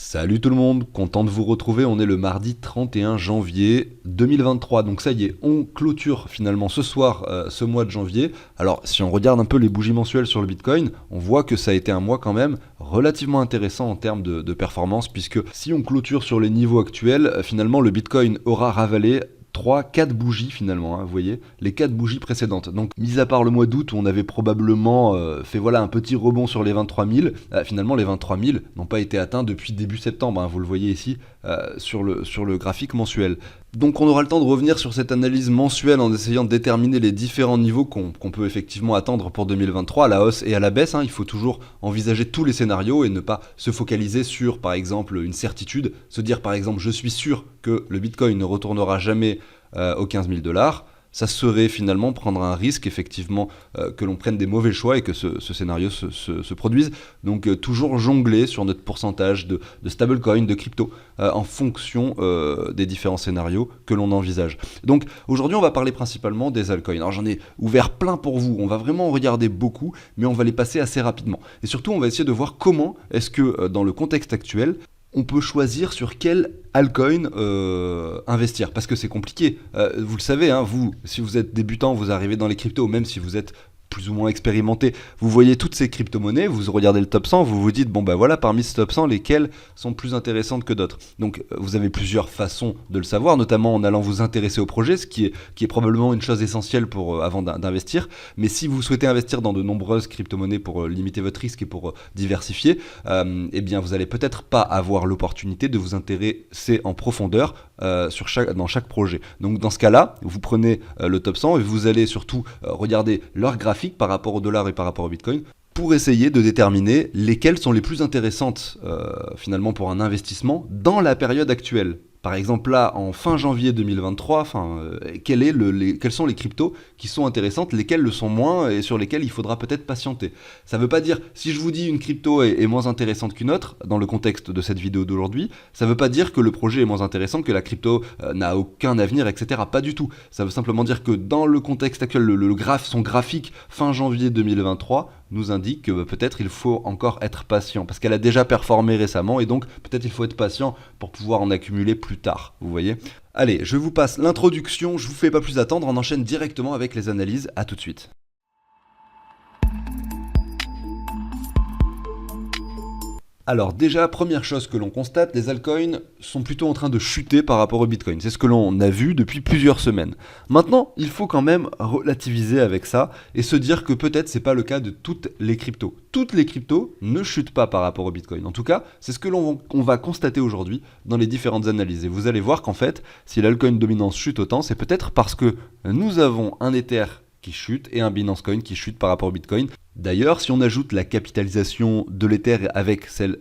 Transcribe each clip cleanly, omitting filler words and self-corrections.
Salut tout le monde, content de vous retrouver, on est le mardi 31 janvier 2023, donc ça y est, on clôture finalement ce soir ce mois de janvier. Alors si on regarde un peu les bougies mensuelles sur le Bitcoin, on voit que ça a été un mois quand même relativement intéressant en termes de performance, puisque si on clôture sur les niveaux actuels, finalement le Bitcoin aura ravalé 3, 4 bougies finalement, hein, vous voyez, les 4 bougies précédentes. Donc, mis à part le mois d'août où on avait probablement fait voilà un petit rebond sur les 23 000, finalement les 23 000 n'ont pas été atteints depuis début septembre, hein, vous le voyez ici sur le graphique mensuel. Donc on aura le temps de revenir sur cette analyse mensuelle en essayant de déterminer les différents niveaux qu'on peut effectivement attendre pour 2023 à la hausse et à la baisse, hein. Il faut toujours envisager tous les scénarios et ne pas se focaliser sur par exemple une certitude, se dire par exemple je suis sûr que le Bitcoin ne retournera jamais aux 15 000 $. Ça serait finalement prendre un risque, effectivement, que l'on prenne des mauvais choix et que ce scénario se produise. Donc toujours jongler sur notre pourcentage de stablecoin, de crypto, en fonction des différents scénarios que l'on envisage. Donc aujourd'hui, on va parler principalement des altcoins. Alors j'en ai ouvert plein pour vous, on va vraiment en regarder beaucoup, mais on va les passer assez rapidement. Et surtout, on va essayer de voir comment est-ce que, dans le contexte actuel, on peut choisir sur quel altcoin investir, parce que c'est compliqué. Vous le savez, hein, vous, si vous êtes débutant, vous arrivez dans les cryptos, même si vous êtes plus ou moins expérimenté, vous voyez toutes ces crypto-monnaies, vous regardez le top 100, vous vous dites, bon ben voilà, parmi ce top 100, lesquelles sont plus intéressantes que d'autres. Donc vous avez plusieurs façons de le savoir, notamment en allant vous intéresser au projet, ce qui est probablement une chose essentielle pour, avant d'investir. Mais si vous souhaitez investir dans de nombreuses crypto-monnaies pour limiter votre risque et pour diversifier, eh bien vous allez peut-être pas avoir l'opportunité de vous intéresser en profondeur dans chaque projet. Donc dans ce cas-là, vous prenez le top 100 et vous allez surtout regarder leur graphique par rapport au dollar et par rapport au Bitcoin pour essayer de déterminer lesquelles sont les plus intéressantes finalement pour un investissement dans la période actuelle. Par exemple là, en fin janvier 2023, quels sont les cryptos qui sont intéressantes, lesquelles le sont moins et sur lesquelles il faudra peut-être patienter. Ça ne veut pas dire, si je vous dis une crypto est moins intéressante qu'une autre, dans le contexte de cette vidéo d'aujourd'hui, ça ne veut pas dire que le projet est moins intéressant, que la crypto n'a aucun avenir, etc. Pas du tout. Ça veut simplement dire que dans le contexte actuel, son graphique fin janvier 2023 nous indique que peut-être il faut encore être patient, parce qu'elle a déjà performé récemment, et donc peut-être il faut être patient pour pouvoir en accumuler plus tard, vous voyez. Allez, je vous passe l'introduction, je vous fais pas plus attendre, on enchaîne directement avec les analyses, à tout de suite. Alors déjà, première chose que l'on constate, les altcoins sont plutôt en train de chuter par rapport au Bitcoin. C'est ce que l'on a vu depuis plusieurs semaines. Maintenant, il faut quand même relativiser avec ça et se dire que peut-être c'est pas le cas de toutes les cryptos. Toutes les cryptos ne chutent pas par rapport au Bitcoin. En tout cas, c'est ce que l'on va constater aujourd'hui dans les différentes analyses. Et vous allez voir qu'en fait, si l'altcoin dominance chute autant, c'est peut-être parce que nous avons un Ether qui chute et un Binance Coin qui chute par rapport au Bitcoin. D'ailleurs, si on ajoute la capitalisation de l'Ether avec celle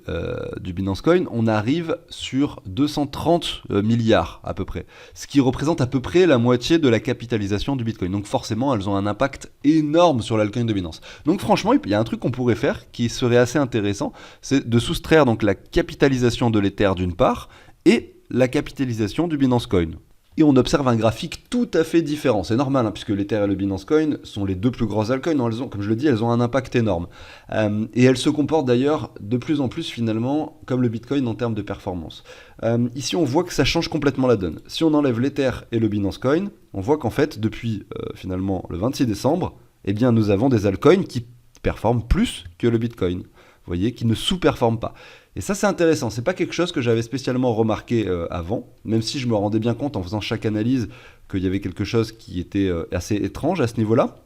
du Binance Coin, on arrive sur 230 milliards à peu près, ce qui représente à peu près la moitié de la capitalisation du Bitcoin. Donc forcément, elles ont un impact énorme sur l'altcoin de Binance. Donc franchement, il y a un truc qu'on pourrait faire qui serait assez intéressant, c'est de soustraire donc la capitalisation de l'Ether d'une part et la capitalisation du Binance Coin. Et on observe un graphique tout à fait différent. C'est normal, hein, puisque l'Ether et le Binance Coin sont les deux plus gros altcoins. Comme je le dis, elles ont un impact énorme. Et elles se comportent d'ailleurs de plus en plus finalement comme le Bitcoin en termes de performance. Ici, on voit que ça change complètement la donne. Si on enlève l'Ether et le Binance Coin, on voit qu'en fait, depuis finalement le 26 décembre, eh bien, nous avons des altcoins qui performent plus que le Bitcoin. Vous voyez, qui ne sous-performent pas. Et ça, c'est intéressant. C'est pas quelque chose que j'avais spécialement remarqué avant, même si je me rendais bien compte en faisant chaque analyse qu'il y avait quelque chose qui était assez étrange à ce niveau-là.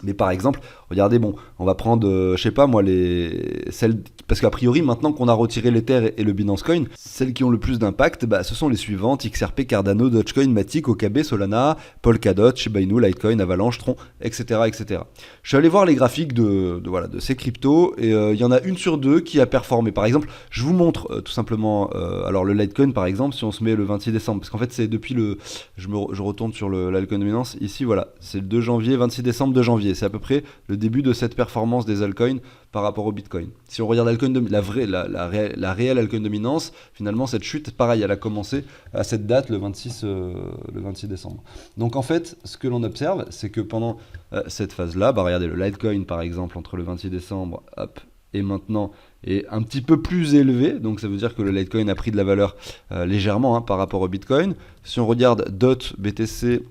Mais par exemple, regardez, bon, on va prendre, je sais pas moi, celles, parce qu'a priori, maintenant qu'on a retiré l'Ether et le Binance Coin, celles qui ont le plus d'impact, bah, ce sont les suivantes: XRP, Cardano, Dogecoin, Matic, OKB, Solana, Polkadot, Shiba Inu, Litecoin, Avalanche, Tron, etc., etc. Je suis allé voir les graphiques de ces cryptos, et il y en a une sur deux qui a performé. Par exemple, je vous montre tout simplement, alors le Litecoin par exemple, si on se met le 26 décembre, parce qu'en fait c'est depuis je retourne sur l'altcoin dominance, ici voilà, c'est le 2 janvier, 26 décembre, 2 janvier. C'est à peu près le début de cette performance des altcoins par rapport au Bitcoin. Si on regarde la réelle altcoin dominance, finalement cette chute, pareil, elle a commencé à cette date, le 26 décembre. Donc en fait, ce que l'on observe, c'est que pendant cette phase-là, regardez le Litecoin par exemple, entre le 26 décembre, hop, est maintenant est un petit peu plus élevé, donc ça veut dire que le Litecoin a pris de la valeur légèrement par rapport au Bitcoin. Si on regarde DOT, BTC,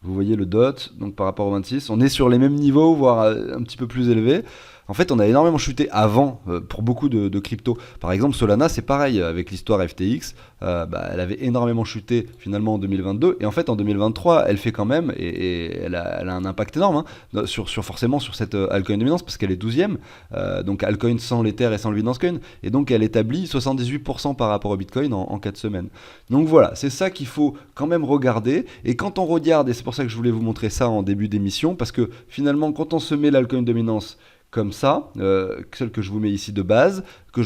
vous voyez le DOT, donc par rapport au 26, on est sur les mêmes niveaux, voire un petit peu plus élevés. En fait, on a énormément chuté avant pour beaucoup de cryptos. Par exemple, Solana, c'est pareil avec l'histoire FTX. Elle avait énormément chuté finalement en 2022. Et en fait, en 2023, elle fait quand même, et elle a un impact énorme forcément sur cette altcoin dominance parce qu'elle est 12e. Donc altcoin sans l'Ether et sans le Binance Coin. Et donc, elle établit 78% par rapport au Bitcoin en 4 semaines. Donc voilà, c'est ça qu'il faut quand même regarder. Et quand on regarde, et c'est pour ça que je voulais vous montrer ça en début d'émission, parce que finalement, quand on se met l'altcoin dominance comme ça, celle que je vous mets ici de base,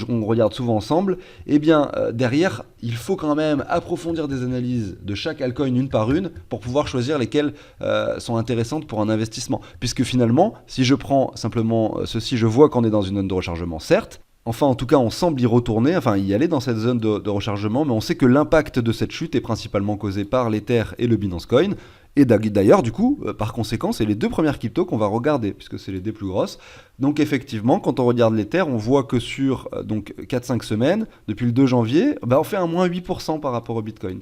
on regarde souvent ensemble, eh bien derrière, il faut quand même approfondir des analyses de chaque altcoin une par une pour pouvoir choisir lesquelles sont intéressantes pour un investissement. Puisque finalement, si je prends simplement ceci, je vois qu'on est dans une zone de rechargement, certes. Enfin, en tout cas, on semble y retourner, enfin y aller dans cette zone de rechargement, mais on sait que l'impact de cette chute est principalement causé par l'Ether et le Binance Coin. Et d'ailleurs, du coup, par conséquent, c'est les deux premières cryptos qu'on va regarder, puisque c'est les deux plus grosses. Donc effectivement, quand on regarde l'Ether, on voit que sur 4-5 semaines, depuis le 2 janvier, on fait un moins 8% par rapport au Bitcoin.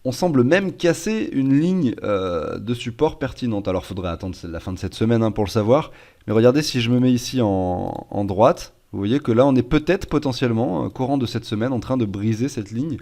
On semble même casser une ligne de support pertinente. Alors il faudrait attendre la fin de cette semaine pour le savoir. Mais regardez, si je me mets ici en droite, vous voyez que là, on est peut-être potentiellement, courant de cette semaine, en train de briser cette ligne.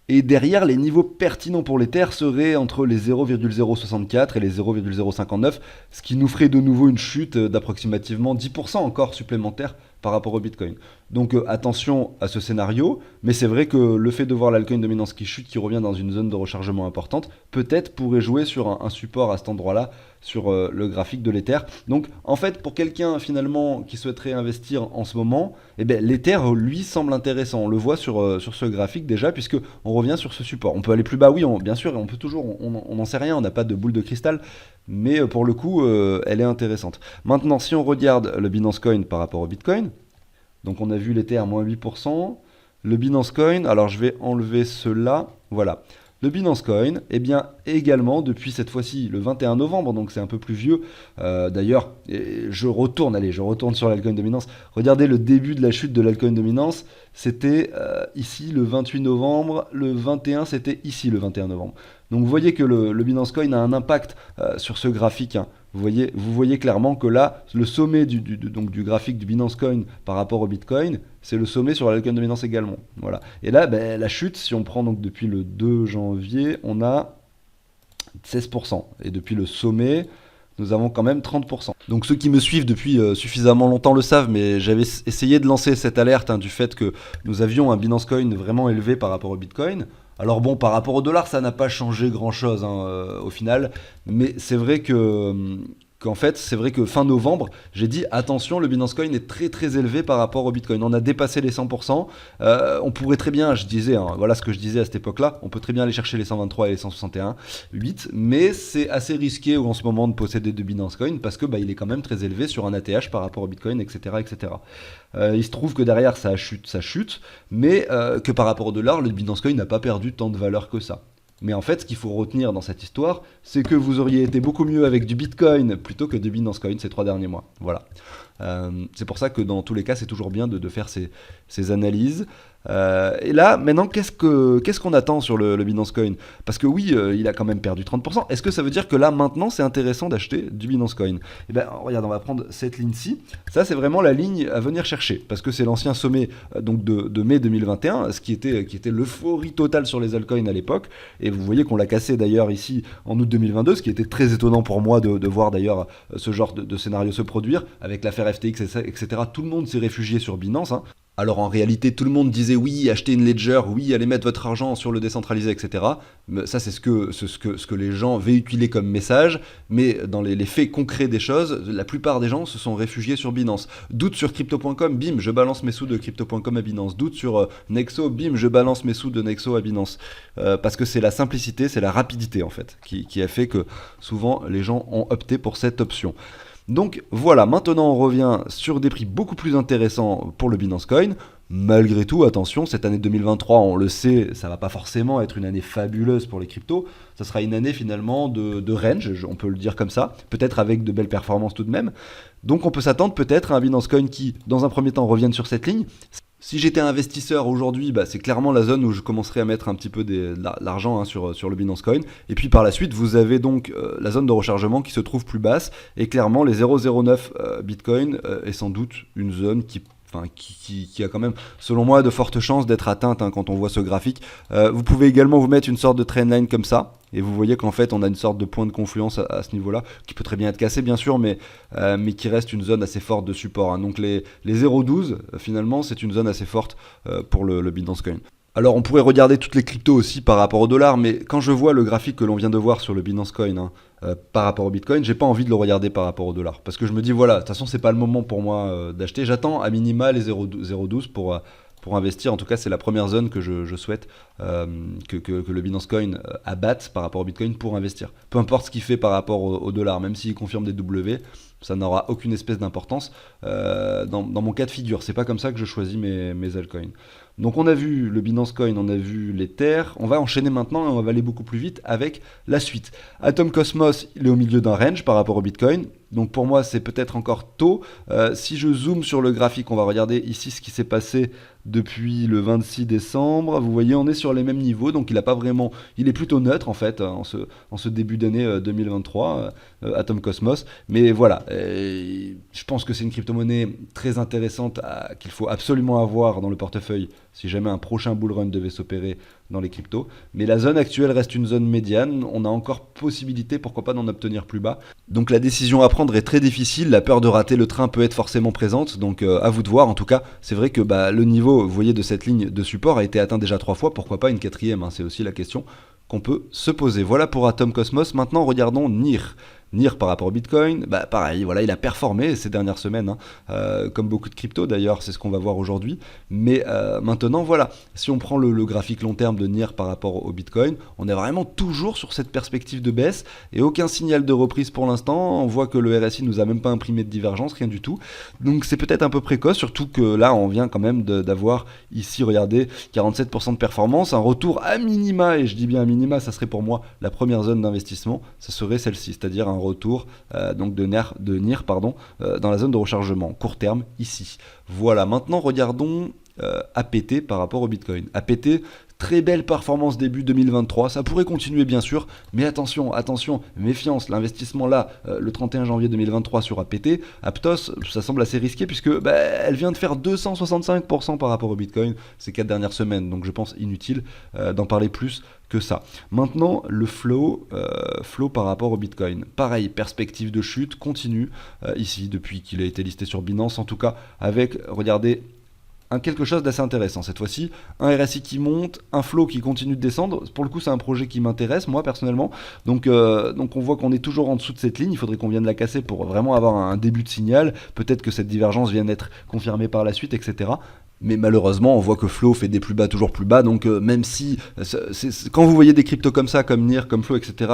Et derrière, les niveaux pertinents pour l'Ether seraient entre les 0,064 et les 0,059, ce qui nous ferait de nouveau une chute d'approximativement 10% encore supplémentaire par rapport au Bitcoin. Donc attention à ce scénario, mais c'est vrai que le fait de voir l'altcoin dominance qui chute, qui revient dans une zone de rechargement importante, peut-être pourrait jouer sur un support à cet endroit-là, sur le graphique de l'Ether. Donc en fait, pour quelqu'un finalement qui souhaiterait investir en ce moment, l'Ether lui semble intéressant. On le voit sur ce graphique déjà, puisque on revient sur ce support. On peut aller plus bas, oui, bien sûr, on peut toujours, on n'en sait rien, on n'a pas de boule de cristal, mais pour le coup, elle est intéressante. Maintenant, si on regarde le Binance Coin par rapport au Bitcoin, donc on a vu l'Ether moins 8%, le Binance Coin, alors je vais enlever cela, voilà. Le Binance Coin, également depuis cette fois-ci le 21 novembre, donc c'est un peu plus vieux. D'ailleurs, je retourne sur l'altcoin dominance. Regardez le début de la chute de l'altcoin dominance, c'était ici le 28 novembre, le 21 c'était ici le 21 novembre. Donc vous voyez que le Binance Coin a un impact sur ce graphique. Vous voyez clairement que là, le sommet du graphique du Binance Coin par rapport au Bitcoin, c'est le sommet sur l'altcoin dominance également. Voilà. Et là, la chute, si on prend donc depuis le 2 janvier, on a 16%. Et depuis le sommet, nous avons quand même 30%. Donc ceux qui me suivent depuis suffisamment longtemps le savent, mais j'avais essayé de lancer cette alerte du fait que nous avions un Binance Coin vraiment élevé par rapport au Bitcoin. Alors bon, par rapport au dollar, ça n'a pas changé grand-chose au final, mais c'est vrai qu'en fait, c'est vrai que fin novembre, j'ai dit attention, le Binance Coin est très très élevé par rapport au Bitcoin. On a dépassé les 100%. On pourrait très bien, je disais, voilà ce que je disais à cette époque-là, on peut très bien aller chercher les 123 et les 161,8, mais c'est assez risqué en ce moment de posséder de Binance Coin parce que il est quand même très élevé sur un ATH par rapport au Bitcoin, etc., etc. Il se trouve que derrière ça chute, mais que par rapport au dollar, le Binance Coin n'a pas perdu tant de valeur que ça. Mais en fait, ce qu'il faut retenir dans cette histoire, c'est que vous auriez été beaucoup mieux avec du Bitcoin plutôt que du Binance Coin ces 3 derniers mois. Voilà. C'est pour ça que dans tous les cas, c'est toujours bien de faire ces analyses. Et là, maintenant, qu'est-ce qu'on attend sur le Binance Coin? Parce que oui, il a quand même perdu 30%. Est-ce que ça veut dire que là, maintenant, c'est intéressant d'acheter du Binance Coin? Regarde, on va prendre cette ligne-ci. Ça, c'est vraiment la ligne à venir chercher. Parce que c'est l'ancien sommet de mai 2021, ce qui était l'euphorie totale sur les altcoins à l'époque. Et vous voyez qu'on l'a cassé d'ailleurs ici en août 2022, ce qui était très étonnant pour moi de voir d'ailleurs ce genre de scénario se produire. Avec l'affaire FTX, etc. Tout le monde s'est réfugié sur Binance. Alors en réalité, tout le monde disait oui, achetez une ledger, oui, allez mettre votre argent sur le décentralisé, etc. Mais ça, c'est ce que les gens véhiculaient comme message. Mais dans les faits concrets des choses, la plupart des gens se sont réfugiés sur Binance. Doute sur crypto.com, bim, je balance mes sous de crypto.com à Binance. Doute sur Nexo, bim, je balance mes sous de Nexo à Binance. Parce que c'est la simplicité, c'est la rapidité en fait, qui a fait que souvent les gens ont opté pour cette option. Donc voilà, maintenant on revient sur des prix beaucoup plus intéressants pour le Binance Coin. Malgré tout, attention, cette année 2023, on le sait, ça va pas forcément être une année fabuleuse pour les cryptos. Ça sera une année finalement de range, on peut le dire comme ça, peut-être avec de belles performances tout de même. Donc on peut s'attendre peut-être à un Binance Coin qui, dans un premier temps, revienne sur cette ligne. Si j'étais investisseur aujourd'hui, c'est clairement la zone où je commencerai à mettre un petit peu de l'argent sur le Binance Coin. Et puis par la suite, vous avez donc la zone de rechargement qui se trouve plus basse. Et clairement, les 0,09 Bitcoin est sans doute une zone qui a quand même, selon moi, de fortes chances d'être atteinte quand on voit ce graphique. Vous pouvez également vous mettre une sorte de trendline comme ça. Et vous voyez qu'en fait, on a une sorte de point de confluence à ce niveau-là, qui peut très bien être cassé, bien sûr, mais qui reste une zone assez forte de support. Donc les 0,12, finalement, c'est une zone assez forte pour le Binance Coin. Alors on pourrait regarder toutes les cryptos aussi par rapport au dollar, mais quand je vois le graphique que l'on vient de voir sur le Binance Coin par rapport au Bitcoin, j'ai pas envie de le regarder par rapport au dollar. Parce que je me dis voilà, de toute façon c'est pas le moment pour moi d'acheter. J'attends à minima les 0,12 pour investir. En tout cas c'est la première zone que je souhaite que le Binance Coin abatte par rapport au Bitcoin pour investir. Peu importe ce qu'il fait par rapport au dollar, même s'il confirme des W, ça n'aura aucune espèce d'importance dans mon cas de figure. C'est pas comme ça que je choisis mes altcoins. Donc on a vu le Binance Coin, on a vu l'Ether, on va enchaîner maintenant et on va aller beaucoup plus vite avec la suite. Atom Cosmos, il est au milieu d'un range par rapport au Bitcoin, donc pour moi c'est peut-être encore tôt. Si je zoome sur le graphique, on va regarder ici ce qui s'est passé depuis le 26 décembre. Vous voyez, on est sur les mêmes niveaux, donc il est plutôt neutre en fait en ce début d'année 2023, Atom Cosmos. Mais voilà, je pense que c'est une crypto-monnaie très intéressante qu'il faut absolument avoir dans le portefeuille si jamais un prochain bull run devait s'opérer dans les cryptos. Mais la zone actuelle reste une zone médiane, on a encore possibilité, pourquoi pas, d'en obtenir plus bas. Donc la décision à prendre est très difficile, la peur de rater le train peut être forcément présente, donc à vous de voir. En tout cas, c'est vrai que le niveau, vous voyez, de cette ligne de support a été atteint déjà 3 fois, pourquoi pas une quatrième, c'est aussi la question qu'on peut se poser. Voilà pour Atom Cosmos. Maintenant regardons NIR. NIR par rapport au Bitcoin, pareil, voilà, il a performé ces dernières semaines, comme beaucoup de cryptos d'ailleurs, c'est ce qu'on va voir aujourd'hui. Mais maintenant, voilà, si on prend le graphique long terme de NIR par rapport au Bitcoin, on est vraiment toujours sur cette perspective de baisse et aucun signal de reprise pour l'instant. On voit que le RSI nous a même pas imprimé de divergence, rien du tout. Donc c'est peut-être un peu précoce, surtout que là, on vient quand même d'avoir ici, regardez, 47% de performance, un retour à minima, et je dis bien à minima, ça serait pour moi la première zone d'investissement, ça serait celle-ci, c'est-à-dire un retour donc de NIR dans la zone de rechargement, court terme ici. Voilà, maintenant regardons APT par rapport au Bitcoin. APT, très belle performance début 2023, ça pourrait continuer bien sûr, mais attention, méfiance, l'investissement là, le 31 janvier 2023 sur APT, Aptos, ça semble assez risqué puisque elle vient de faire 265% par rapport au Bitcoin ces 4 dernières semaines, donc je pense inutile d'en parler plus que ça. Maintenant, le flow par rapport au Bitcoin. Pareil, perspective de chute continue ici depuis qu'il a été listé sur Binance, en tout cas avec, regardez, quelque chose d'assez intéressant cette fois-ci, un RSI qui monte, un flow qui continue de descendre. Pour le coup, c'est un projet qui m'intéresse moi personnellement, donc on voit qu'on est toujours en dessous de cette ligne, il faudrait qu'on vienne la casser pour vraiment avoir un début de signal, peut-être que cette divergence vienne être confirmée par la suite, etc. Mais malheureusement, on voit que Flow fait des plus bas toujours plus bas, donc même si, quand vous voyez des cryptos comme ça, comme NIR, comme Flow, etc.,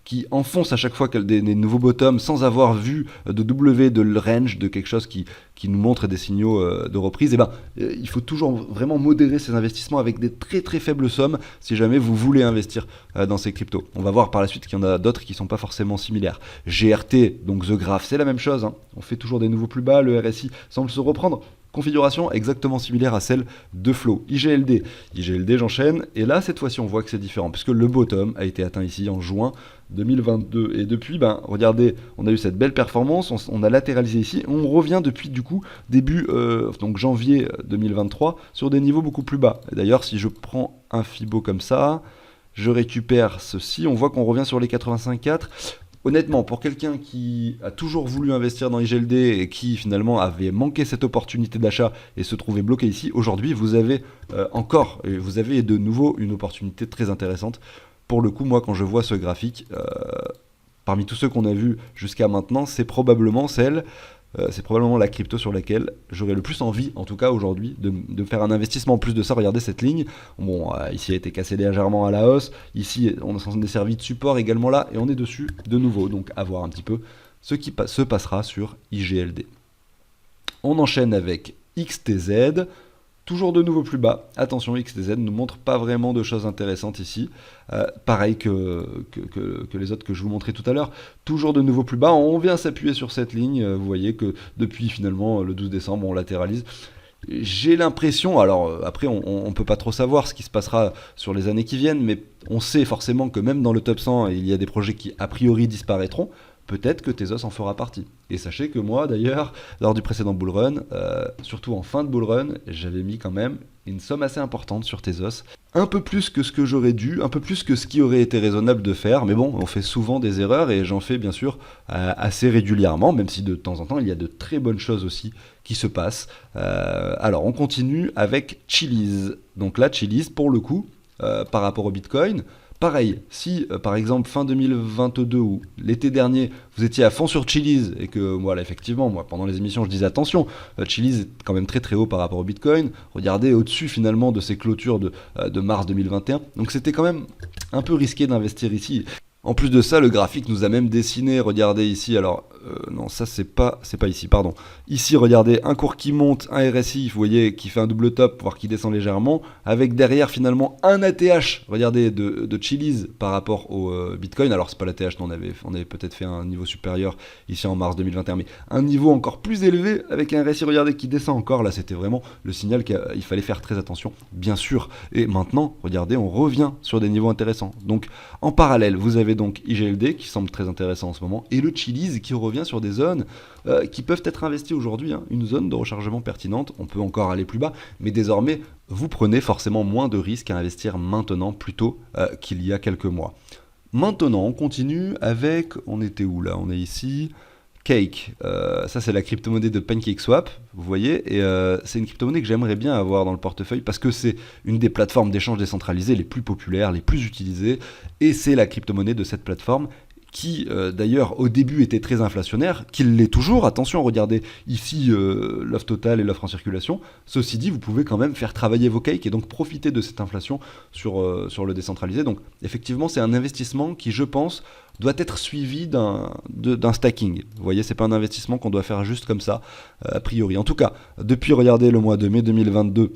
qui enfoncent à chaque fois des nouveaux bottoms sans avoir vu de W, de range, de quelque chose qui nous montre des signaux de reprise, il faut toujours vraiment modérer ses investissements avec des très très faibles sommes si jamais vous voulez investir dans ces cryptos. On va voir par la suite qu'il y en a d'autres qui ne sont pas forcément similaires. GRT, donc The Graph, c'est la même chose, on fait toujours des nouveaux plus bas, le RSI semble se reprendre. Configuration exactement similaire à celle de Flow. IGLD, j'enchaîne, et là cette fois-ci on voit que c'est différent, puisque le bottom a été atteint ici en juin 2022, et depuis, regardez, on a eu cette belle performance, on a latéralisé ici, on revient depuis du coup début, donc janvier 2023, sur des niveaux beaucoup plus bas. D'ailleurs, si je prends un Fibo comme ça, je récupère ceci, on voit qu'on revient sur les 85,4. Honnêtement, pour quelqu'un qui a toujours voulu investir dans IGLD et qui finalement avait manqué cette opportunité d'achat et se trouvait bloqué ici, aujourd'hui vous avez de nouveau une opportunité très intéressante. Pour le coup, moi quand je vois ce graphique, parmi tous ceux qu'on a vus jusqu'à maintenant, c'est probablement la crypto sur laquelle j'aurais le plus envie, en tout cas aujourd'hui, de faire un investissement. En plus de ça, regardez cette ligne. Bon, ici a été cassé légèrement à la hausse. Ici, on est desservi de support également là, et on est dessus de nouveau. Donc, à voir un petit peu ce qui se passera sur IGLD. On enchaîne avec XTZ. Toujours de nouveau plus bas. Attention, XTZ ne montre pas vraiment de choses intéressantes ici. Pareil que les autres que je vous montrais tout à l'heure. Toujours de nouveau plus bas. On vient s'appuyer sur cette ligne. Vous voyez que depuis finalement le 12 décembre, on latéralise. J'ai l'impression, alors après on peut pas trop savoir ce qui se passera sur les années qui viennent, mais on sait forcément que même dans le top 100, il y a des projets qui a priori disparaîtront. Peut-être que Tezos en fera partie. Et sachez que moi, d'ailleurs, lors du précédent bullrun, surtout en fin de bullrun, j'avais mis quand même une somme assez importante sur Tezos. Un peu plus que ce que j'aurais dû, un peu plus que ce qui aurait été raisonnable de faire. Mais bon, on fait souvent des erreurs et j'en fais bien sûr assez régulièrement, même si de temps en temps, il y a de très bonnes choses aussi qui se passent. Alors, on continue avec Chiliz. Donc là, Chiliz, pour le coup, par rapport au Bitcoin, pareil, si par exemple fin 2022 ou l'été dernier vous étiez à fond sur Chiliz et que voilà effectivement moi pendant les émissions je disais attention, Chiliz est quand même très très haut par rapport au Bitcoin, regardez au-dessus finalement de ces clôtures de mars 2021, donc c'était quand même un peu risqué d'investir ici. En plus de ça, le graphique nous a même dessiné, regardez ici, alors non ça c'est pas ici, pardon. Ici regardez, un cours qui monte, un RSI, vous voyez, qui fait un double top, voire qui descend légèrement, avec derrière finalement un ATH, regardez, de Chiliz par rapport au Bitcoin. Alors c'est pas l'ATH, non, on avait peut-être fait un niveau supérieur ici en mars 2021, mais un niveau encore plus élevé avec un RSI, regardez, qui descend encore, là c'était vraiment le signal qu'il fallait faire très attention, bien sûr. Et maintenant, regardez, on revient sur des niveaux intéressants. Donc en parallèle, vous avez donc IGLD qui semble très intéressant en ce moment, et le Chiliz qui revient sur des zones qui peuvent être investies aujourd'hui, hein. Une zone de rechargement pertinente, on peut encore aller plus bas, mais désormais vous prenez forcément moins de risques à investir maintenant plutôt qu'il y a quelques mois. Maintenant on continue avec, on était où là, on est ici, Cake, ça c'est la crypto-monnaie de PancakeSwap, vous voyez, et c'est une crypto-monnaie que j'aimerais bien avoir dans le portefeuille parce que c'est une des plateformes d'échange décentralisées les plus populaires, les plus utilisées, et c'est la crypto-monnaie de cette plateforme qui d'ailleurs au début était très inflationnaire, qu'il l'est toujours, attention, regardez ici l'offre totale et l'offre en circulation, ceci dit vous pouvez quand même faire travailler vos cakes et donc profiter de cette inflation sur le décentralisé, donc effectivement c'est un investissement qui je pense doit être suivi d'un stacking, vous voyez c'est pas un investissement qu'on doit faire juste comme ça, a priori, en tout cas depuis regardez le mois de mai 2022,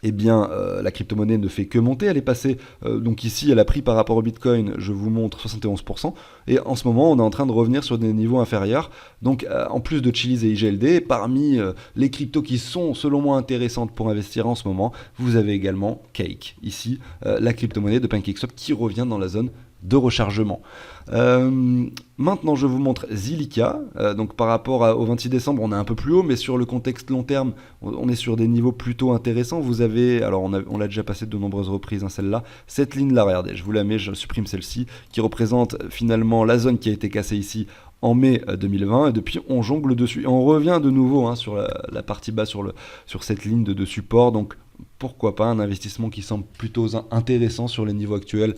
eh bien, la crypto-monnaie ne fait que monter, elle est passée, donc ici elle a pris par rapport au Bitcoin, je vous montre 71%, et en ce moment on est en train de revenir sur des niveaux inférieurs, donc en plus de Chiliz et IGLD, parmi les cryptos qui sont selon moi intéressantes pour investir en ce moment, vous avez également Cake, ici la crypto-monnaie de PancakeSwap qui revient dans la zone de rechargement. Maintenant je vous montre Zilliqa, donc par rapport au 26 décembre on est un peu plus haut, mais sur le contexte long terme on est sur des niveaux plutôt intéressants. Vous avez, alors on l'a déjà passé de nombreuses reprises, hein, celle-là, cette ligne là, regardez, je vous la mets, je supprime celle-ci, qui représente finalement la zone qui a été cassée ici en mai 2020, et depuis on jongle dessus, et on revient de nouveau hein, sur la partie bas, sur cette ligne de support, donc pourquoi pas un investissement qui semble plutôt intéressant sur les niveaux actuels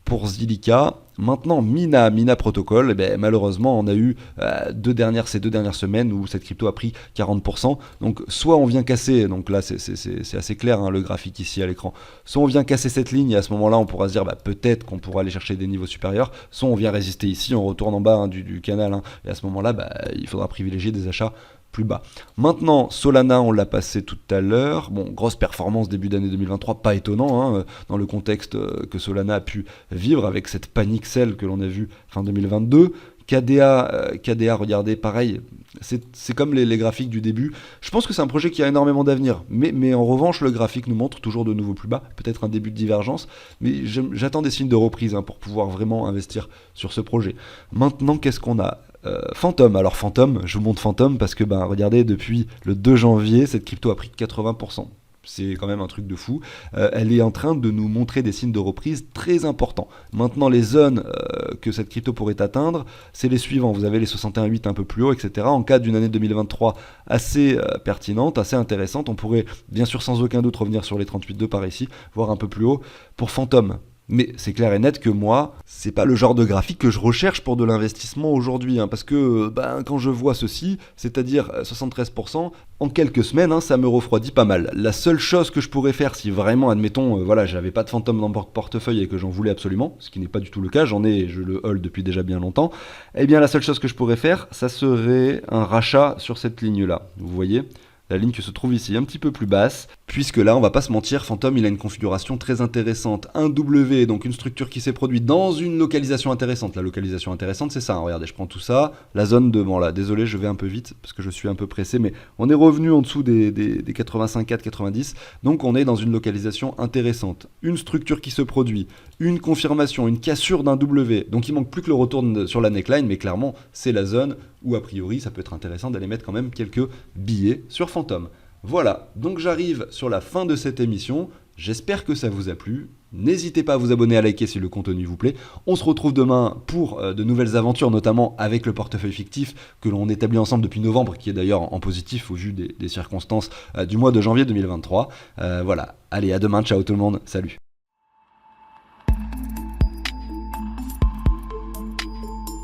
pour Zilliqa. Maintenant Mina Protocol, eh bien, malheureusement on a eu ces deux dernières semaines où cette crypto a pris 40%, donc soit on vient casser, donc là c'est assez clair hein, le graphique ici à l'écran, soit on vient casser cette ligne et à ce moment là on pourra se dire peut-être qu'on pourra aller chercher des niveaux supérieurs, soit on vient résister ici, on retourne en bas hein, du canal hein, et à ce moment là il faudra privilégier des achats plus bas. Maintenant, Solana, on l'a passé tout à l'heure. Bon, grosse performance début d'année 2023, pas étonnant, hein, dans le contexte que Solana a pu vivre avec cette panique sell que l'on a vu fin 2022. KDA, regardez, pareil, c'est comme les graphiques du début. Je pense que c'est un projet qui a énormément d'avenir, mais en revanche, le graphique nous montre toujours de nouveau plus bas, peut-être un début de divergence, mais j'attends des signes de reprise hein, pour pouvoir vraiment investir sur ce projet. Maintenant, qu'est-ce qu'on a ? Phantom, alors Phantom, je vous montre Phantom parce que regardez, depuis le 2 janvier, cette crypto a pris 80%. C'est quand même un truc de fou. Elle est en train de nous montrer des signes de reprise très importants. Maintenant, les zones que cette crypto pourrait atteindre, c'est les suivants. Vous avez les 61,8 un peu plus haut, etc. En cas d'une année 2023 assez pertinente, assez intéressante, on pourrait bien sûr sans aucun doute revenir sur les 38,2 par ici, voire un peu plus haut pour Phantom. Mais c'est clair et net que moi, c'est pas le genre de graphique que je recherche pour de l'investissement aujourd'hui, hein, parce que quand je vois ceci, c'est-à-dire 73%, en quelques semaines, hein, ça me refroidit pas mal. La seule chose que je pourrais faire si vraiment, admettons, j'avais pas de fantôme dans mon portefeuille et que j'en voulais absolument, ce qui n'est pas du tout le cas, j'en ai et je le hold depuis déjà bien longtemps, eh bien la seule chose que je pourrais faire, ça serait un rachat sur cette ligne-là, vous voyez ? la ligne qui se trouve ici un petit peu plus basse, puisque là on va pas se mentir, Phantom il a une configuration très intéressante, un W, donc une structure qui s'est produite dans une localisation intéressante. La localisation intéressante c'est ça, hein. Regardez, je prends tout ça, la zone de, bon là désolé je vais un peu vite parce que je suis un peu pressé, mais on est revenu en dessous des 85,4-90, donc on est dans une localisation intéressante, une structure qui se produit, une confirmation, une cassure d'un W, donc il manque plus que le retour sur la neckline, mais clairement c'est la zone où a priori ça peut être intéressant d'aller mettre quand même quelques billets sur Phantom. Voilà, donc j'arrive sur la fin de cette émission, j'espère que ça vous a plu, n'hésitez pas à vous abonner, à liker si le contenu vous plaît, on se retrouve demain pour de nouvelles aventures, notamment avec le portefeuille fictif que l'on établit ensemble depuis novembre, qui est d'ailleurs en positif au vu des circonstances du mois de janvier 2023. Voilà, allez à demain, ciao tout le monde, salut.